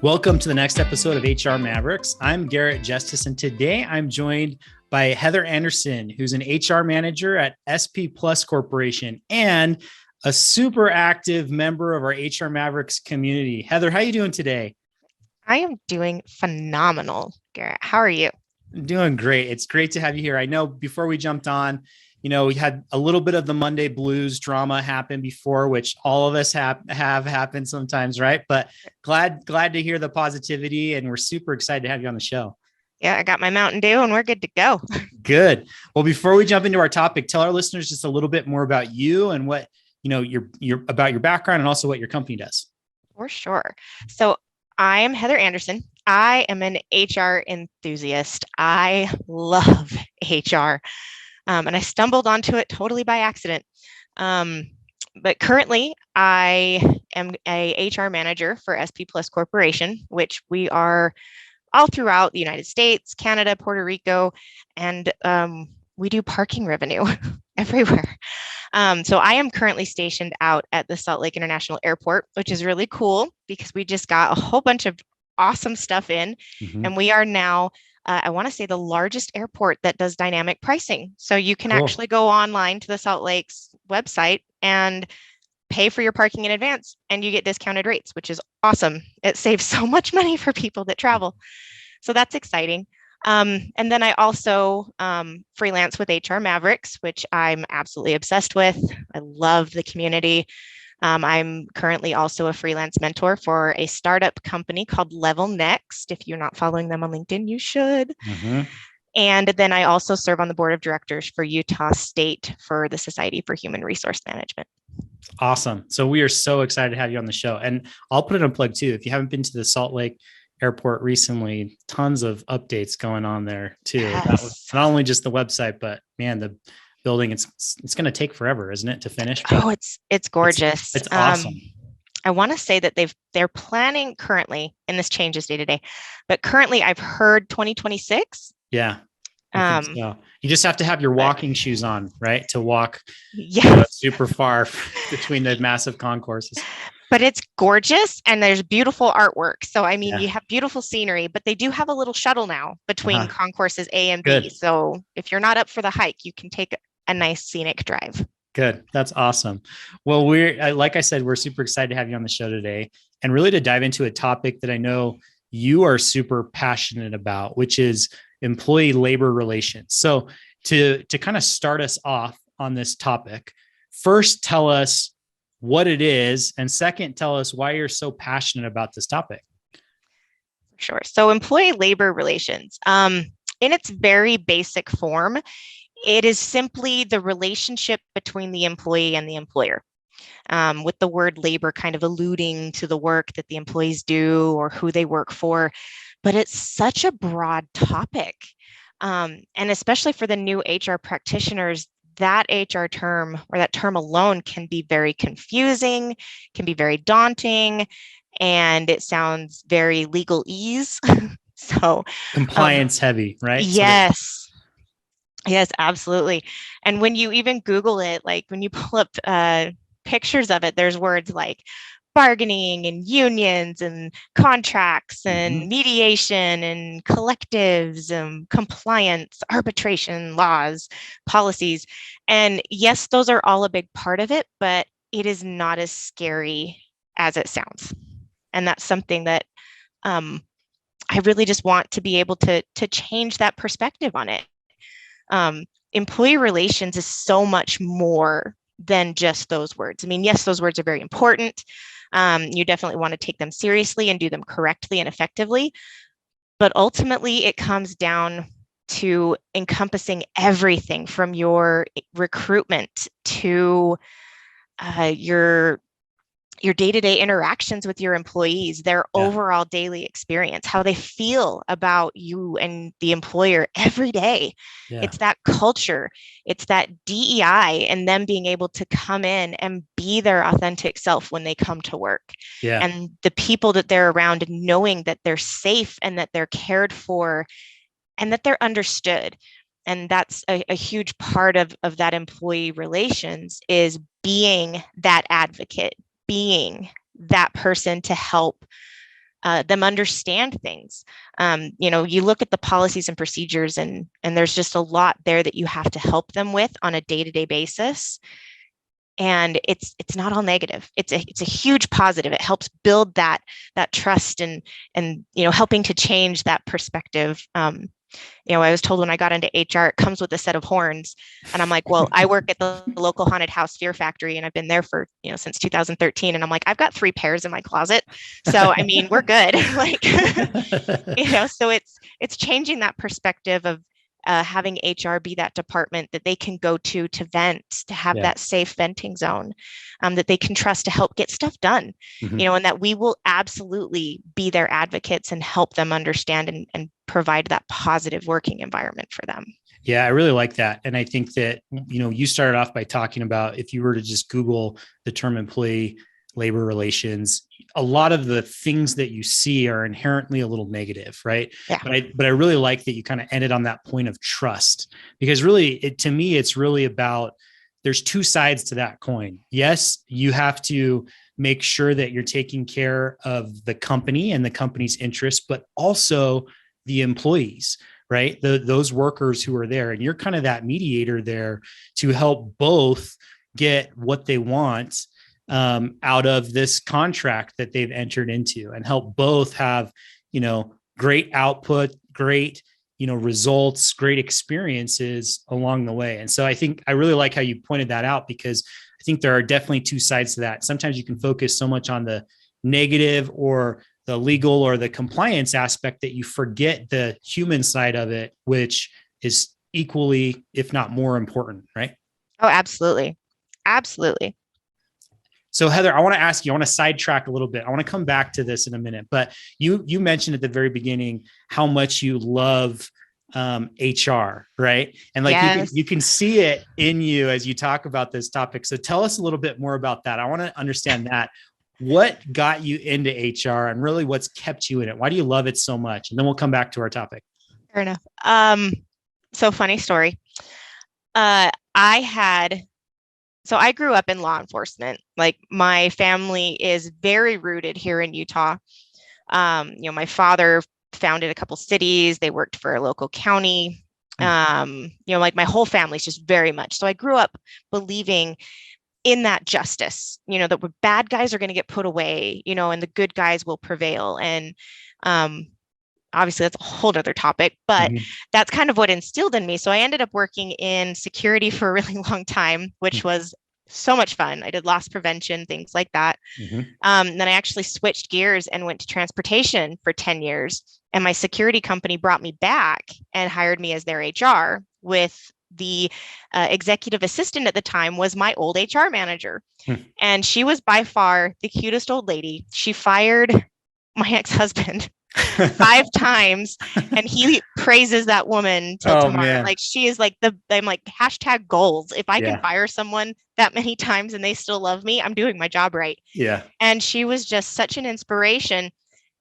Welcome to the next episode of HR Mavericks. I'm Garrett Justice, and today I'm joined by Heather Anderson, who's an HR manager at SP Plus Corporation and a super active member of our HR Mavericks community. Heather, how are you doing today? I am doing phenomenal, Garrett. How are you? Doing great. It's great to have you here. I know before we jumped on, we had a little bit of the Monday blues drama happen before, which all of us have happened sometimes, right? But glad to hear the positivity, and we're super excited to have you on the show. Yeah, I got my Mountain Dew and we're good to go. Good. Well, before we jump into our topic, tell our listeners just a little bit more about you and what your about your background and also what your company does. For sure. So I am Heather Anderson. I am an HR enthusiast. I love HR. And I stumbled onto it totally by accident. But currently, I am a HR manager for SP Plus Corporation, which we are all throughout the United States, Canada, Puerto Rico, and we do parking revenue everywhere. So I am currently stationed out at the Salt Lake International Airport, which is really cool because we just got a whole bunch of awesome stuff in. And we are now, I want to say, the largest airport that does dynamic pricing. So you can actually go online to the Salt Lake's website and pay for your parking in advance and you get discounted rates, which is awesome. It saves so much money for people that travel. So that's exciting. And then I also freelance with HR Mavericks, which I'm absolutely obsessed with. I love the community. I'm currently also a freelance mentor for a startup company called Level Next. If you're not following them on LinkedIn, you should. And then I also serve on the board of directors for Utah State for the Society for Human Resource Management. Awesome. So we are so excited to have you on the show. And I'll put it on plug too. If you haven't been to the Salt Lake Airport recently, tons of updates going on there too. Yes. That was not only just the website, but man, the building, it's going to take forever, isn't it, to finish? But it's gorgeous. It's awesome. I want to say that they're planning currently, and this changes day to day, but currently I've heard 2026. Yeah. So. You just have to have your walking shoes on, right? To walk super far between the massive concourses. But it's gorgeous and there's beautiful artwork. So, I mean, you have beautiful scenery, but they do have a little shuttle now between concourses A and B. Good. So if you're not up for the hike, you can take a nice scenic drive. Good. That's awesome. Well, like I said, we're super excited to have you on the show today and really to dive into a topic that I know you are super passionate about, which is employee labor relations. So to kind of start us off on this topic, first, tell us what it is. And second, tell us why you're so passionate about this topic. Sure. So employee labor relations, in its very basic form, it is simply the relationship between the employee and the employer. With the word labor kind of alluding to the work that the employees do or who they work for. But it's such a broad topic. And especially for the new HR practitioners, that HR term or that term alone can be very confusing, can be very daunting, and it sounds very legalese. So compliance heavy, right? Yes. Yes, absolutely. And when you even Google it, like when you pull up pictures of it, there's words like bargaining and unions and contracts and mediation and collectives and compliance, arbitration, laws, policies. And yes, those are all a big part of it, but it is not as scary as it sounds. And that's something that I really just want to be able to change that perspective on it. Employee relations is so much more than just those words. I mean, yes, those words are very important. You definitely want to take them seriously and do them correctly and effectively. But ultimately, it comes down to encompassing everything from your recruitment to your day-to-day interactions with your employees, their overall daily experience, how they feel about you and the employer every day. It's that culture, it's that DEI and them being able to come in and be their authentic self when they come to work. And the people that they're around, knowing that they're safe and that they're cared for and that they're understood. And that's a huge part of that employee relations, is being that advocate, being that person to help them understand things. You look at the policies and procedures, and there's just a lot there that you have to help them with on a day-to-day basis. And it's not all negative. It's a huge positive. It helps build that trust, and helping to change that perspective. I was told when I got into HR, it comes with a set of horns. And I'm like, well, I work at the local haunted house Fear Factory, and I've been there for, since 2013. And I'm like, I've got 3 pairs in my closet. So, I mean, we're good. Like, so it's changing that perspective of having HR be that department that they can go to vent, to have that safe venting zone, that they can trust to help get stuff done, and that we will absolutely be their advocates and help them understand and provide that positive working environment for them. Yeah, I really like that. And I think that, you started off by talking about, if you were to just Google the term employee labor relations, a lot of the things that you see are inherently a little negative, right? Yeah. But I really like that you kind of ended on that point of trust, because really, to me, it's really about, there's 2 sides to that coin. Yes, you have to make sure that you're taking care of the company and the company's interests, but also the employees, right? Those workers who are there, and you're kind of that mediator there to help both get what they want out of this contract that they've entered into, and help both have, great output, great, results, great experiences along the way. And so I really like how you pointed that out, because I think there are definitely 2 sides to that. Sometimes you can focus so much on the negative or the legal or the compliance aspect that you forget the human side of it, which is equally, if not more important, right? Oh, absolutely. Absolutely. So Heather, I want to sidetrack a little bit. I want to come back to this in a minute, but you mentioned at the very beginning how much you love HR, right? And like, yes. you can see it in you as you talk about this topic. So tell us a little bit more about that. I want to understand that. What got you into HR, and really what's kept you in it? Why do you love it so much? And then we'll come back to our topic. Fair enough. So funny story. I grew up in law enforcement. Like, my family is very rooted here in Utah. My father founded a couple cities. They worked for a local county. Like, my whole family's just very much. So I grew up believing in that justice, that bad guys are going to get put away, and the good guys will prevail. And obviously that's a whole other topic, but that's kind of what instilled in me. So I ended up working in security for a really long time, which was so much fun. I did loss prevention, things like that. Then I actually switched gears and went to transportation for 10 years. And my security company brought me back and hired me as their HR, with the executive assistant at the time was my old HR manager. And she was by far the cutest old lady. She fired my ex-husband 5 times, and he praises that woman till tomorrow. Man. Like, she is like I'm like, #goals. If I can fire someone that many times and they still love me, I'm doing my job right. Yeah. And she was just such an inspiration.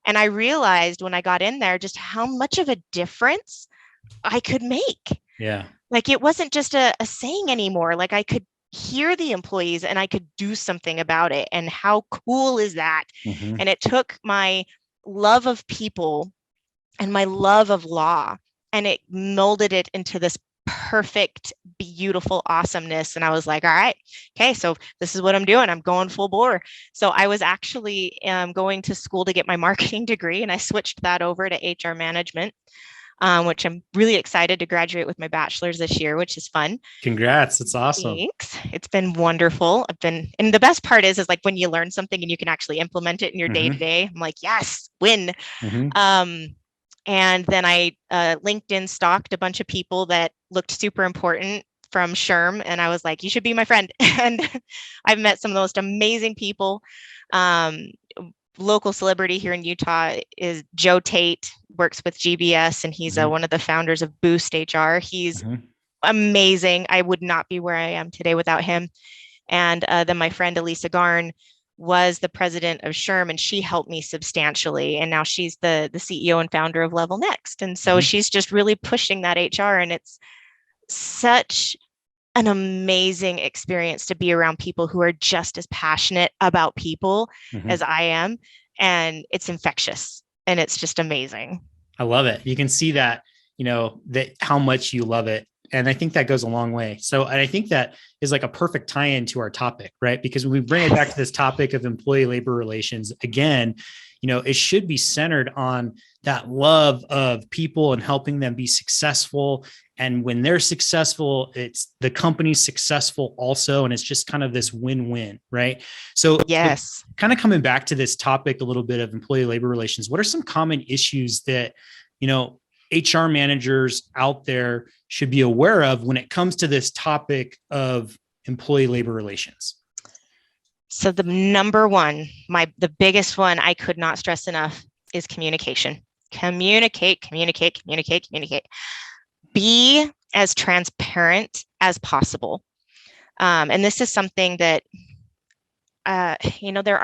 And I realized when I got in there just how much of a difference I could make. Yeah. Like, it wasn't just a saying anymore. Like, I could hear the employees and I could do something about it. And how cool is that? And it took my love of people and my love of law, and it molded it into this perfect, beautiful awesomeness. And I was like, all right, okay, so this is what I'm doing. I'm going full bore. So I was actually going to school to get my marketing degree, and I switched that over to HR management, which I'm really excited to graduate with my bachelor's this year, which is fun. Congrats. It's awesome. Thanks. It's been wonderful. And the best part is like, when you learn something and you can actually implement it in your day to day, I'm like, yes, win. And then I LinkedIn stalked a bunch of people that looked super important from SHRM. And I was like, you should be my friend. And I've met some of the most amazing people. Local celebrity here in Utah is Joe Tate, works with GBS, and he's one of the founders of Boost HR. He's amazing. I would not be where I am today without him. And then my friend Elisa Garn was the president of SHRM, and she helped me substantially. And now she's the CEO and founder of Level Next. And so she's just really pushing that HR. And it's such an amazing experience to be around people who are just as passionate about people as I am. and it's infectious and it's just amazing. I love it. You can see that, that how much you love it. And I think that goes a long way. So, and I think that is like a perfect tie-in to our topic, right? Because when we bring it back to this topic of employee labor relations, again, it should be centered on that love of people and helping them be successful. And when they're successful, it's the company's successful also. And it's just kind of this win-win, right? So yes, kind of coming back to this topic a little bit of employee labor relations, what are some common issues that, HR managers out there should be aware of when it comes to this topic of employee labor relations? So the number one, the biggest one I could not stress enough is communication. Communicate. Be as transparent as possible. And this is something that there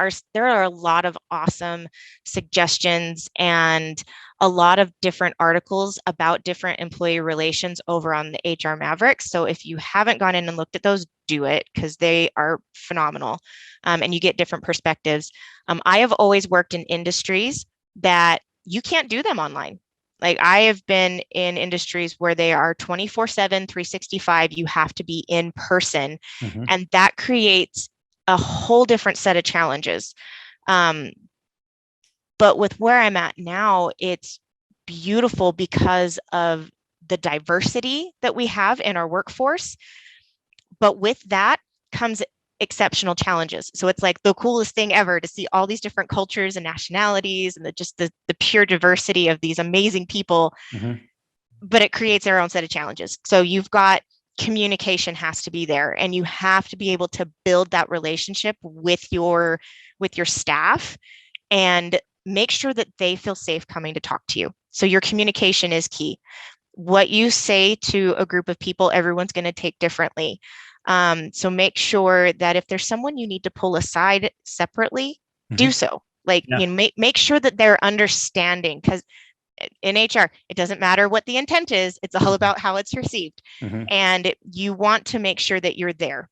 are a lot of awesome suggestions and a lot of different articles about different employee relations over on the HR Mavericks. So if you haven't gone in and looked at those, do it, because they are phenomenal, and you get different perspectives. I have always worked in industries that you can't do them online. Like I have been in industries where they are 24/7, 365. You have to be in person, and that creates a whole different set of challenges. But with where I'm at now, it's beautiful because of the diversity that we have in our workforce. But with that comes exceptional challenges. So it's like the coolest thing ever to see all these different cultures and nationalities and the pure diversity of these amazing people. But it creates their own set of challenges. So you've got communication has to be there, and you have to be able to build that relationship with your staff and make sure that they feel safe coming to talk to you. So your communication is key. What you say to a group of people, everyone's going to take differently. So make sure that if there's someone you need to pull aside separately, do so. Like, make sure that they're understanding, because in HR, it doesn't matter what the intent is. It's all about how it's received. And you want to make sure that you're there.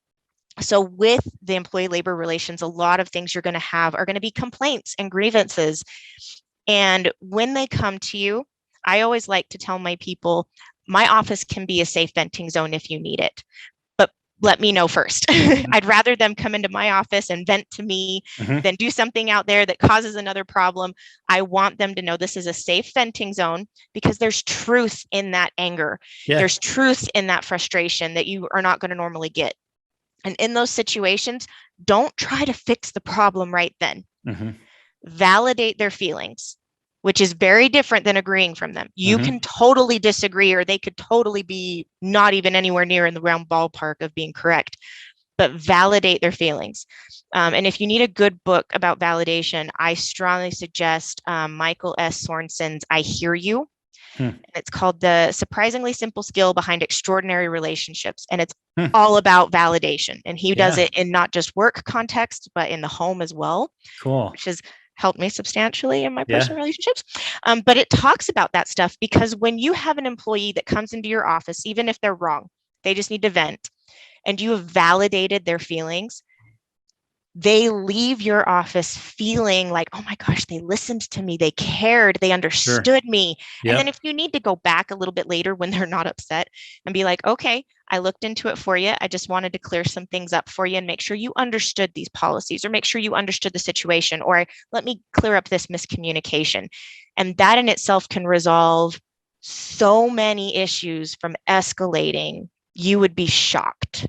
So with the employee labor relations, a lot of things you're going to have are going to be complaints and grievances. And when they come to you, I always like to tell my people, my office can be a safe venting zone if you need it, but let me know first. I'd rather them come into my office and vent to me than do something out there that causes another problem. I want them to know this is a safe venting zone, because there's truth in that anger. There's truth in that frustration that you are not going to normally get. And in those situations, don't try to fix the problem right then. Validate their feelings, which is very different than agreeing from them. You can totally disagree, or they could totally be not even anywhere near in the round ballpark of being correct, but validate their feelings. And if you need a good book about validation, I strongly suggest Michael S. Sorensen's I Hear You. And it's called The Surprisingly Simple Skill Behind Extraordinary Relationships. And it's all about validation. And he does it in not just work context, but in the home as well. Cool. Which has helped me substantially in my personal relationships. But it talks about that stuff, because when you have an employee that comes into your office, even if they're wrong, they just need to vent, and you have validated their feelings, they leave your office feeling like, oh my gosh, they listened to me, they cared, they understood me. And then if you need to go back a little bit later when they're not upset and be like, okay, I looked into it for you, I just wanted to clear some things up for you and make sure you understood these policies, or make sure you understood the situation, or let me clear up this miscommunication. And that in itself can resolve so many issues from escalating. You would be shocked.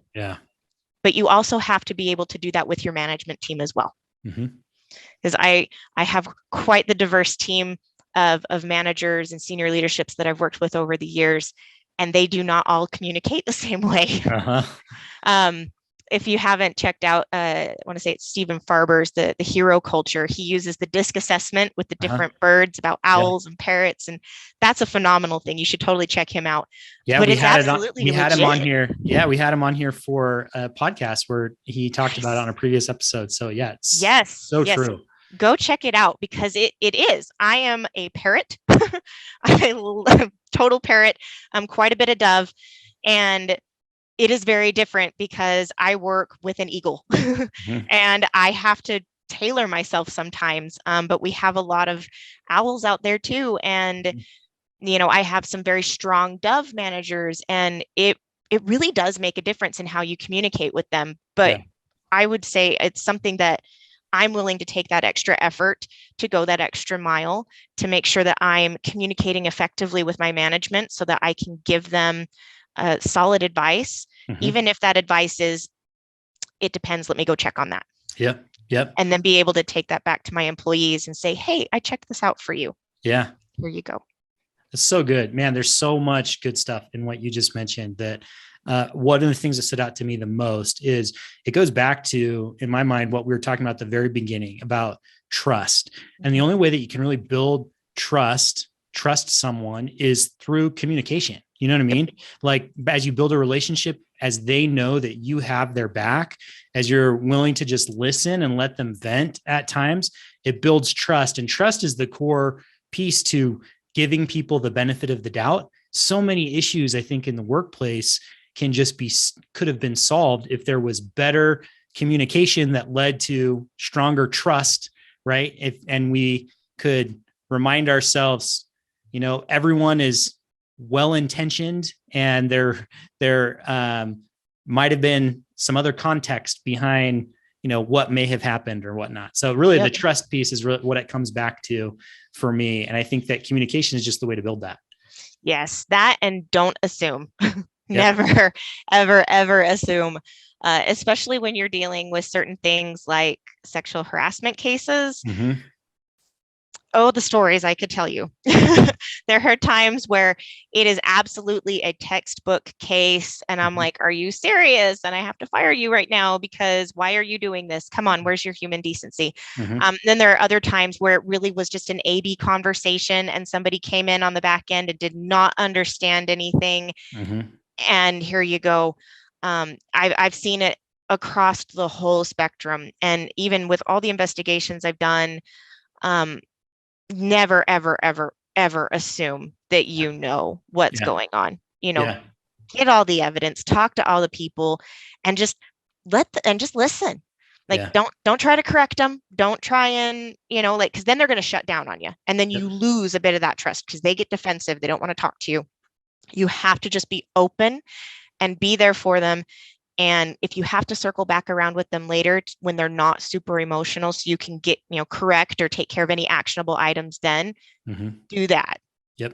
But you also have to be able to do that with your management team as well. Because I have quite the diverse team of managers and senior leaderships that I've worked with over the years, and they do not all communicate the same way. If you haven't checked out, I want to say it's Stephen Farber's the hero culture. He uses the DISC assessment with the different birds about owls and parrots, and that's a phenomenal thing. You should totally check him out. But we had him on here. Yeah, we had him on here for a podcast where he talked about it on a previous episode. So it's so true. Go check it out, because it is. I am a parrot. I love total parrot. I'm quite a bit of dove, and it is very different because I work with an eagle and I have to tailor myself sometimes. But we have a lot of owls out there too. And, I have some very strong dove managers, and it really does make a difference in how you communicate with them. But Yeah. I would say it's something that I'm willing to take that extra effort to go that extra mile to make sure that I'm communicating effectively with my management so that I can give them solid advice, Mm-hmm. even if that advice is, it depends, let me go check on that. Yep. Yep. And then be able to take that back to my employees and say, hey, I checked this out for you. Yeah. Here you go. It's so good, man. There's so much good stuff in what you just mentioned that one of the things that stood out to me the most is it goes back to, in my mind, what we were talking about at the very beginning about trust. And the only way that you can really build trust someone is through communication. You know what I mean? Like as you build a relationship, as they know that you have their back, as you're willing to just listen and let them vent at times, it builds trust. And trust is the core piece to giving people the benefit of the doubt. So many issues, I think, in the workplace could have been solved if there was better communication that led to stronger trust, right? And we could remind ourselves, everyone is well-intentioned, and there might have been some other context behind, what may have happened or whatnot. So really the trust piece is really what it comes back to for me. And I think that communication is just the way to build that. Yes, that, and don't assume. Never, ever, ever assume, especially when you're dealing with certain things like sexual harassment cases. Mm-hmm. Oh, the stories I could tell you. There are times where it is absolutely a textbook case, and I'm like, are you serious? And I have to fire you right now because why are you doing this? Come on, where's your human decency? Then there are other times where it really was just an A/B conversation, and somebody came in on the back end and did not understand anything. And here you go. I've seen it across the whole spectrum. And even with all the investigations I've done, never, ever, ever, ever assume that you know what's going on. Get all the evidence, talk to all the people, and just just listen. Like, don't try to correct them. Don't try and, because then they're going to shut down on you. And then you lose a bit of that trust because they get defensive. They don't want to talk to you. You have to just be open and be there for them. And if you have to circle back around with them later when they're not super emotional, so you can get, correct or take care of any actionable items, then do that.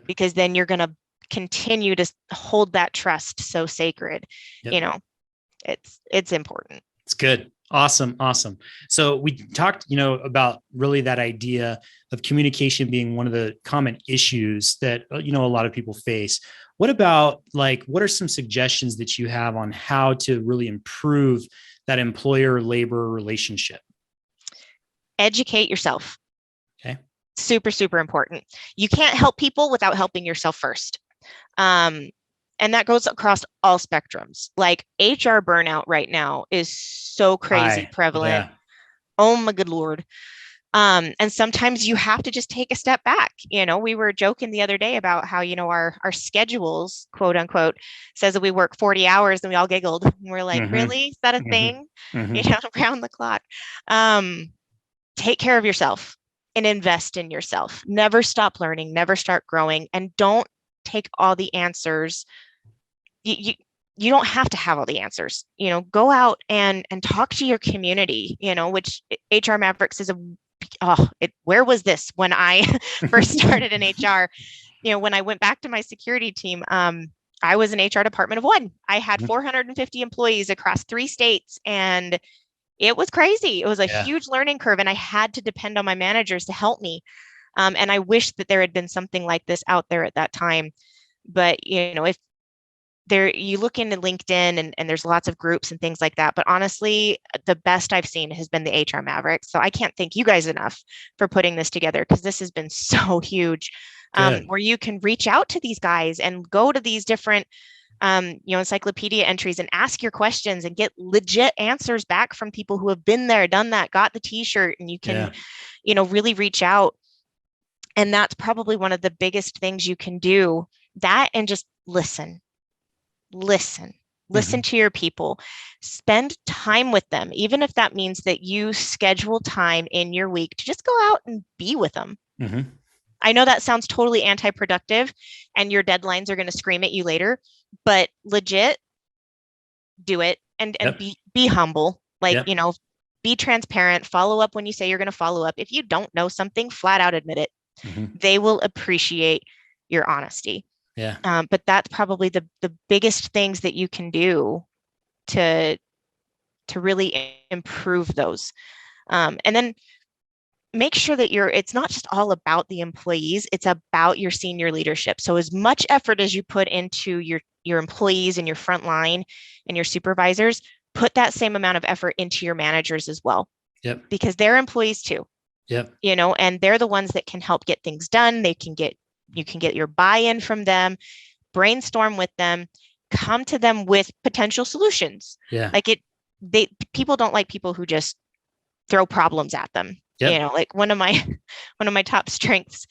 Because then you're going to continue to hold that trust so sacred. It's important. It's good. Awesome. So we talked, about really that idea of communication being one of the common issues that, a lot of people face. What about what are some suggestions that you have on how to really improve that employer-labor relationship? Educate yourself. Okay. Super, super important. You can't help people without helping yourself first. And that goes across all spectrums. Like HR burnout right now is so crazy prevalent. Yeah. Oh my good Lord. And sometimes you have to just take a step back. We were joking the other day about how, our schedules, quote unquote, says that we work 40 hours, and we all giggled. And we're like, really? Is that a thing? Around the clock. Take care of yourself and invest in yourself. Never stop learning, never start growing, and don't take all the answers. You don't have to have all the answers. Go out and talk to your community, which HR Mavericks is where was this when I first started in HR? When I went back to my security team, I was an HR department of one. I had 450 employees across 3 states, and it was crazy. It was a huge learning curve, and I had to depend on my managers to help me. And I wish that there had been something like this out there at that time. But, if you look into LinkedIn and there's lots of groups and things like that. But honestly, the best I've seen has been the HR Mavericks. So I can't thank you guys enough for putting this together, because this has been so huge, where you can reach out to these guys and go to these different, encyclopedia entries and ask your questions and get legit answers back from people who have been there, done that, got the t-shirt, and you can, really reach out. And that's probably one of the biggest things you can do, that, and just listen. Listen to your people, spend time with them, even if that means that you schedule time in your week to just go out and be with them. Mm-hmm. I know that sounds totally anti-productive and your deadlines are going to scream at you later, but legit do it and Yep. be humble. Like, Yep. be transparent, follow up when you say you're going to follow up. If you don't know something, flat out admit it. Mm-hmm. They will appreciate your honesty. Yeah. But that's probably the biggest things that you can do to really improve those. And then make sure that it's not just all about the employees, it's about your senior leadership. So as much effort as you put into your employees and your front line and your supervisors, put that same amount of effort into your managers as well. Yep. Because they're employees too. Yep. And they're the ones that can help get things done. You can get your buy-in from them, brainstorm with them, come to them with potential solutions. Yeah. People don't like people who just throw problems at them. Yep. Like one of my top strengths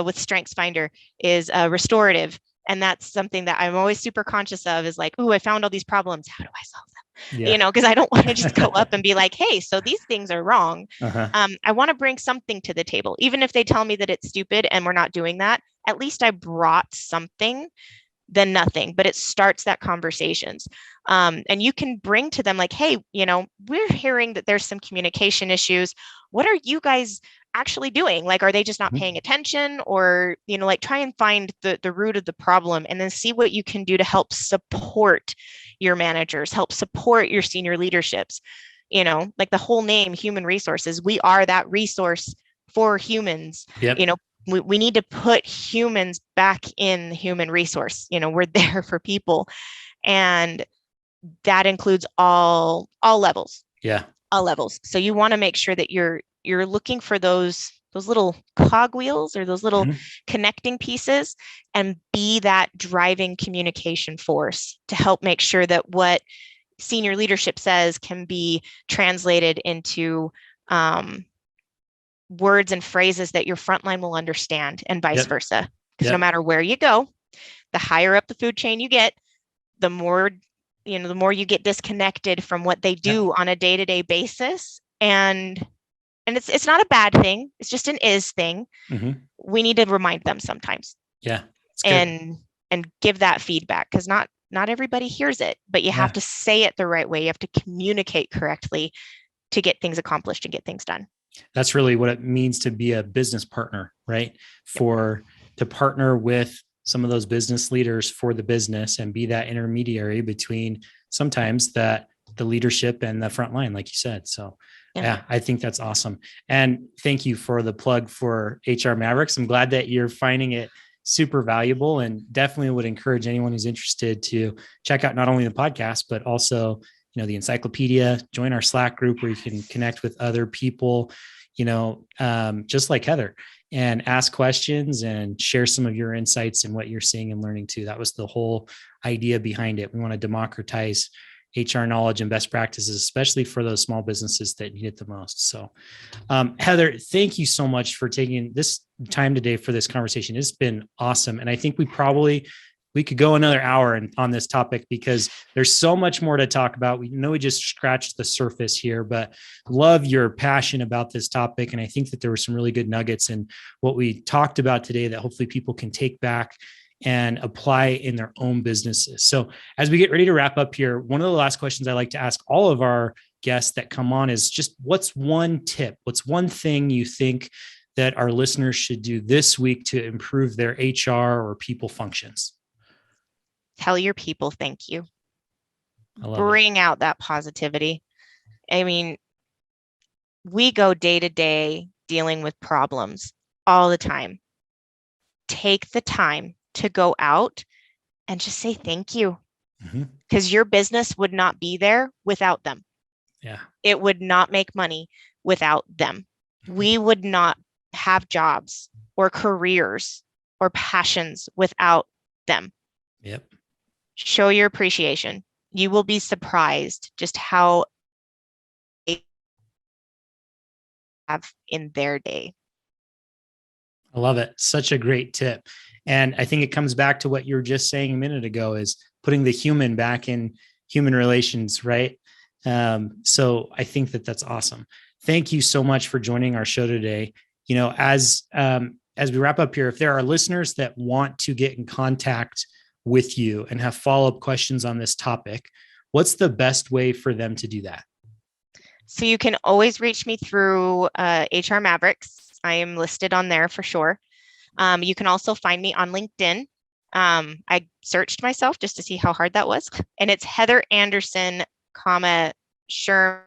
with Strengths Finder is restorative. And that's something that I'm always super conscious of is like, oh, I found all these problems. How do I solve them? Yeah. Because I don't want to just go up and be like, hey, so these things are wrong. Uh-huh. I want to bring something to the table. Even if they tell me that it's stupid and we're not doing that, at least I brought something than nothing, but it starts that conversations. And you can bring to them like, hey, we're hearing that there's some communication issues. What are you guys actually doing? Like, are they just not paying attention? Or, like try and find the root of the problem and then see what you can do to help support your managers, help support your senior leaderships. Like the whole name, human resources, we are that resource for humans. Yep. We need to put humans back in human resource. We're there for people. And that includes all levels. Yeah. All levels. So you want to make sure that you're looking for those little cogwheels or those little connecting pieces and be that driving communication force to help make sure that what senior leadership says can be translated into words and phrases that your frontline will understand and vice versa. Because no matter where you go, the higher up the food chain you get, the more you get disconnected from what they do on a day-to-day basis. And it's not a bad thing. It's just an is thing. We need to remind them sometimes. Yeah. And give that feedback because not everybody hears it, but you have to say it the right way. You have to communicate correctly to get things accomplished and get things done. That's really what it means to be a business partner, right? To partner with some of those business leaders for the business and be that intermediary between sometimes the leadership and the front line, like you said. So yeah, I think that's awesome. And thank you for the plug for HR Mavericks. I'm glad that you're finding it super valuable and definitely would encourage anyone who's interested to check out not only the podcast, but also, the encyclopedia, join our Slack group where you can connect with other people, just like Heather, and ask questions and share some of your insights and what you're seeing and learning too. That was the whole idea behind it. We want to democratize HR knowledge and best practices, especially for those small businesses that need it the most. So, Heather, thank you so much for taking this time today for this conversation. It's been awesome. And I think we could go another hour on this topic because there's so much more to talk about. We know we just scratched the surface here, but love your passion about this topic. And I think that there were some really good nuggets in what we talked about today that hopefully people can take back and apply in their own businesses. So as we get ready to wrap up here, one of the last questions I like to ask all of our guests that come on is just what's one tip? What's one thing you think that our listeners should do this week to improve their HR or people functions? Tell your people thank you. Bring out that positivity. I mean, we go day to day dealing with problems all the time. Take the time to go out and just say thank you. Because your business would not be there without them. Yeah. It would not make money without them. We would not have jobs or careers or passions without them. Yep. Show your appreciation. You will be surprised just how they have in their day. I love it. Such a great tip. And I think it comes back to what you were just saying a minute ago is putting the human back in human relations, right? So I think that that's awesome. Thank you so much for joining our show today. As we wrap up here, if there are listeners that want to get in contact with you and have follow-up questions on this topic, what's the best way for them to do that? So you can always reach me through HR Mavericks. I am listed on there for sure. You can also find me on LinkedIn. I searched myself just to see how hard that was. And it's Heather Anderson, Sherm-CP.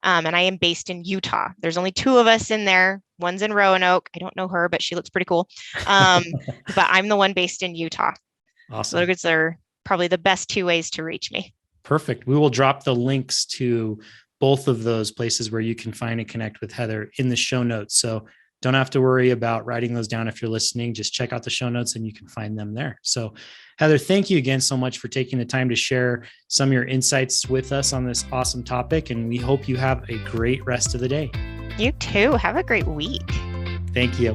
And I am based in Utah. There's only 2 of us in there. One's in Roanoke. I don't know her, but she looks pretty cool. But I'm the one based in Utah. Awesome. So those are probably the best 2 ways to reach me. Perfect. We will drop the links to both of those places where you can find and connect with Heather in the show notes. So don't have to worry about writing those down if you're listening. Just check out the show notes and you can find them there. So Heather, thank you again so much for taking the time to share some of your insights with us on this awesome topic. And we hope you have a great rest of the day. You too. Have a great week. Thank you.